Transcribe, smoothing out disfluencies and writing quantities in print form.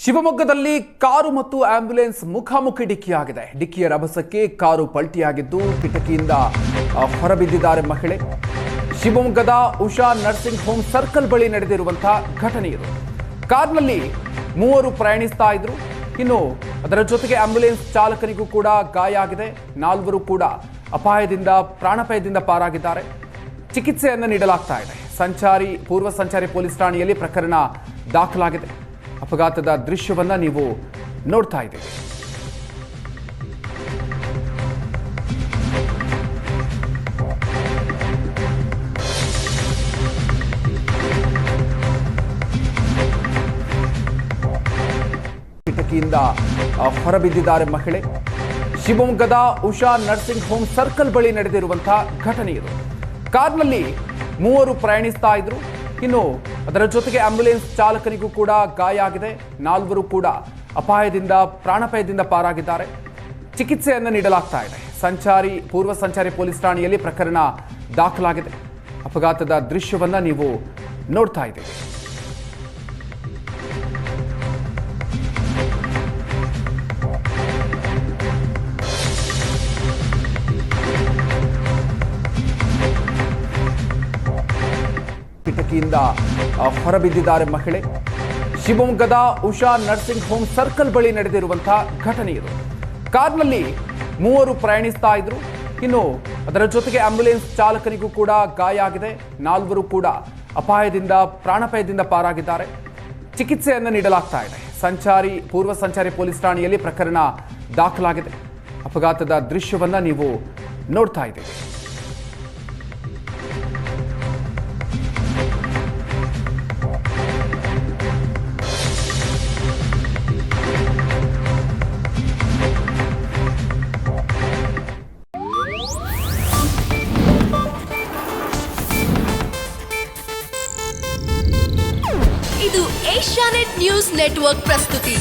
ಶಿವಮೊಗ್ಗದಲ್ಲಿ ಕಾರು ಮತ್ತು ಆಂಬ್ಯುಲೆನ್ಸ್ ಮುಖಾಮುಖಿ ಡಿಕ್ಕಿಯಾಗಿದೆ. ಡಿಕ್ಕಿಯ ರಭಸಕ್ಕೆ ಕಾರು ಪಲ್ಟಿಯಾಗಿದ್ದು ಕಿಟಕಿಯಿಂದ ಹೊರಬಿದ್ದಿದ್ದಾರೆ ಮಹಿಳೆ. ಶಿವಮೊಗ್ಗದ ಉಷಾ ನರ್ಸಿಂಗ್ ಹೋಮ್ ಸರ್ಕಲ್ ಬಳಿ ನಡೆದಿರುವಂತಹ ಘಟನೆ ಇದು. ಕಾರ್ನಲ್ಲಿ ಮೂವರು ಪ್ರಯಾಣಿಸ್ತಾ ಇದ್ರು. ಇನ್ನು ಅದರ ಜೊತೆಗೆ ಆಂಬ್ಯುಲೆನ್ಸ್ ಚಾಲಕನಿಗೂ ಕೂಡ ಗಾಯ ಆಗಿದೆ. ನಾಲ್ವರು ಕೂಡ ಪ್ರಾಣಾಪಾಯದಿಂದ ಪಾರಾಗಿದ್ದಾರೆ. ಚಿಕಿತ್ಸೆಯನ್ನು ನೀಡಲಾಗ್ತಾ ಇದೆ. ಪೂರ್ವ ಸಂಚಾರಿ ಪೊಲೀಸ್ ಠಾಣೆಯಲ್ಲಿ ಪ್ರಕರಣ ದಾಖಲಾಗಿದೆ. ಅಪಘಾತದ ದೃಶ್ಯವನ್ನ ನೀವು ನೋಡ್ತಾ ಇದ್ದೀರಿ. ಕಿಟಕಿಯಿಂದ ಹೊರಬಿದ್ದಿದ್ದಾರೆ ಮಹಿಳೆ. ಶಿವಮೊಗ್ಗದ ಉಷಾ ನರ್ಸಿಂಗ್ ಹೋಮ್ ಸರ್ಕಲ್ ಬಳಿ ನಡೆದಿರುವಂತಹ ಘಟನೆ ಇದು. ಕಾರ್ನಲ್ಲಿ ಮೂವರು ಪ್ರಯಾಣಿಸ್ತಾ ಇದ್ರು. ಇನ್ನು ಅದರ ಜೊತೆಗೆ ಆಂಬ್ಯುಲೆನ್ಸ್ ಚಾಲಕನಿಗೂ ಕೂಡ ಗಾಯ ಆಗಿದೆ. ನಾಲ್ವರು ಕೂಡ ಪ್ರಾಣಾಪಾಯದಿಂದ ಪಾರಾಗಿದ್ದಾರೆ. ಚಿಕಿತ್ಸೆಯನ್ನು ನೀಡಲಾಗ್ತಾ ಇದೆ. ಪೂರ್ವ ಸಂಚಾರಿ ಪೊಲೀಸ್ ಠಾಣೆಯಲ್ಲಿ ಪ್ರಕರಣ ದಾಖಲಾಗಿದೆ. ಅಪಘಾತದ ದೃಶ್ಯವನ್ನ ನೀವು ನೋಡ್ತಾ ಇದ್ದೀರಿ. ಕಿಟಕಿಯಿಂದ ಹೊರಬಿದ್ದಿದ್ದಾರೆ ಮಹಿಳೆ. ಶಿವಮೊಗ್ಗದ ಉಷಾ ನರ್ಸಿಂಗ್ ಹೋಮ್ ಸರ್ಕಲ್ ಬಳಿ ನಡೆದಿರುವಂತಹ ಘಟನೆ ಇದು. ಕಾರ್ನಲ್ಲಿ ಮೂವರು ಪ್ರಯಾಣಿಸ್ತಾ ಇದ್ರು. ಇನ್ನು ಅದರ ಜೊತೆಗೆ ಆಂಬ್ಯುಲೆನ್ಸ್ ಚಾಲಕನಿಗೂ ಕೂಡ ಗಾಯ ಆಗಿದೆ. ನಾಲ್ವರು ಕೂಡ ಪ್ರಾಣಾಪಾಯದಿಂದ ಪಾರಾಗಿದ್ದಾರೆ. ಚಿಕಿತ್ಸೆಯನ್ನು ನೀಡಲಾಗ್ತಾ ಇದೆ. ಪೂರ್ವ ಸಂಚಾರಿ ಪೊಲೀಸ್ ಠಾಣೆಯಲ್ಲಿ ಪ್ರಕರಣ ದಾಖಲಾಗಿದೆ. ಅಪಘಾತದ ದೃಶ್ಯವನ್ನ ನೀವು ನೋಡ್ತಾ ಇದ್ದೀರಿ. ಇದು ಏಷ್ಯಾನೆಟ್ ನ್ಯೂಸ್ ನೆಟ್ವರ್ಕ್ ಪ್ರಸ್ತುತಿ.